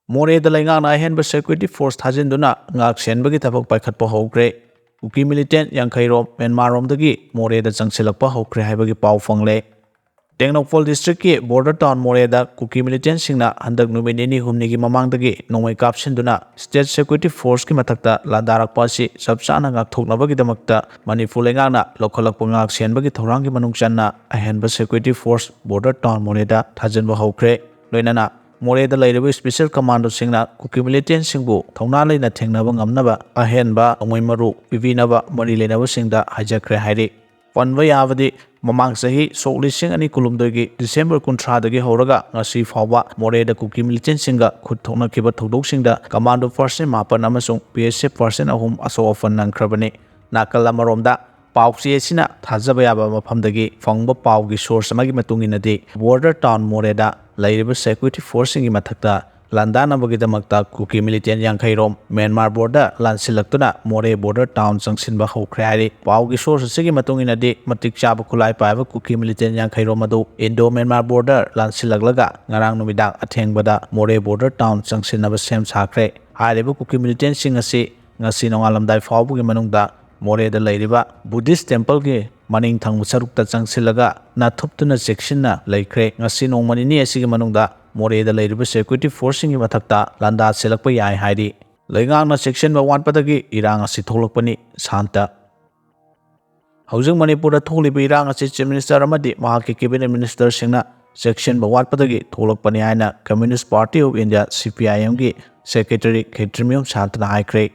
Moreh da Leingakna ahenba security force thajinduna ngak senbagi thabak paikhatpa hokre. Kuki Militant Yankairom Myanmar romdagi Moreh da changsilakpa hokre haibagi pau fangle. Tengnokpol district ki border town Moreh da Kuki Militant singna handak numit nini humnigi mamangdagi nongmai kapsinduna state security force ki mathakta landarakpa asi sabchana ngakthoknabagidamakta Manipur Leingakna lokhalakpa ngak senbagi thorangi manung channa ahenba security force border town Moreh da thajinba hokre. Loinana Moreh da lairiba special commando singna Kuki Militant singbu thongna leina thengnaba ngamnaba ahenba nongmai maru pibinaba mari leinaba singda hajakre hairi. Panba yabadi mamang sahi soklising ani kulumdogi December kuntradagi horaga ngasi fawba Moreh da Kuki Militant singa khut thoknakiba thodok singda commando person mapan amasung PSF person ahum aso ofan nangkrabani nakal amaromda pauchi asina thajaba yaba mafamdagi fangba paugi source amagi matunginadi border town Moreh da lairiba security force singi mathakta landanabagidamagta Kuki Militant Yankairom Myanmar border lansilaktuna Moreh border town changsinba hokre hairi paugi source asigi matunginadi matik chaba khulai paiba Kuki Militant Yankairom adu Indo Myanmar border lansilaglaga ngarang numidang athengbada Moreh border town changsinaba sem sakre hairiba Kuki Militant singasi ngasi nongalamdai fawbugi manungda Moreh da lairiba Buddhist temple ki maning thangbu sarukta changsilaga nathuptuna sectionna laikre ngasi nongmanini asigi manungda Moreh da lairiba security force singi mathakta landa selakpa yai hairi Leingakna section ba wanpadagi irang asi tholakpani santa Housing Manipur da tholiba irang asi chief minister amadi mahaki cabinet minister singna section ba wanpadagi tholakpani haina Communist Party of India CPIM gi secretary Khetrimium Santana haikre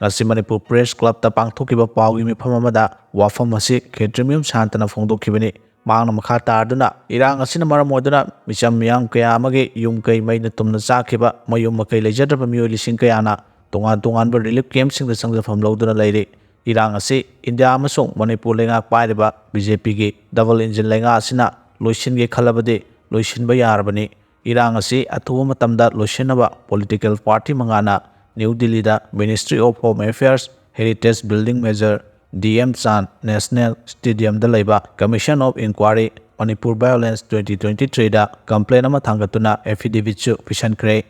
ngasi Manipur Press Club ta pangthokiba paugi mifam amada wafam asi Khetrimium Santana phongdokhibani Mangna makha tarduna irang asina maram oduna micham miyam kaya amagi yum kai maina tumna chakhiba mayum makai lejadraba miyoi lising kayana tongan ba relief camp singda sangjafam loduna leiri irang asi India amasung Manipur Leingak pairiba BJP gi double engine lenga asina loisin ge khalabade loisinba yarabani irang asi athuba matamda loisinaba political party mangana New Delhi da Ministry of Home Affairs Heritage Building Measure DM Chan National Stadium da laiba Commission of Inquiry Manipur Violence 2023 da complaint ama thangatuna affidavit chu pisankhre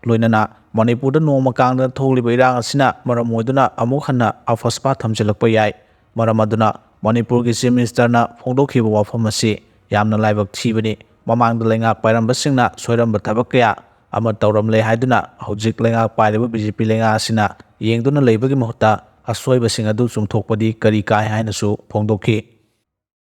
loinana Manipur da noma kangda tholiba irang asina maram moduna amuk hanna afaspa thamjalakpa yai maram aduna Manipur gi chief minister na phongdokhiba wafam asi yamna laibak thibani mamangda Leingak pairamba singna soiramba thabak kaya ama tawramle haiduna hojik Leingak pairiba BJP lenga asina yengduna leibagi mahutta asoiba sing adu chumthokpadi kari kai haina su phongdokhi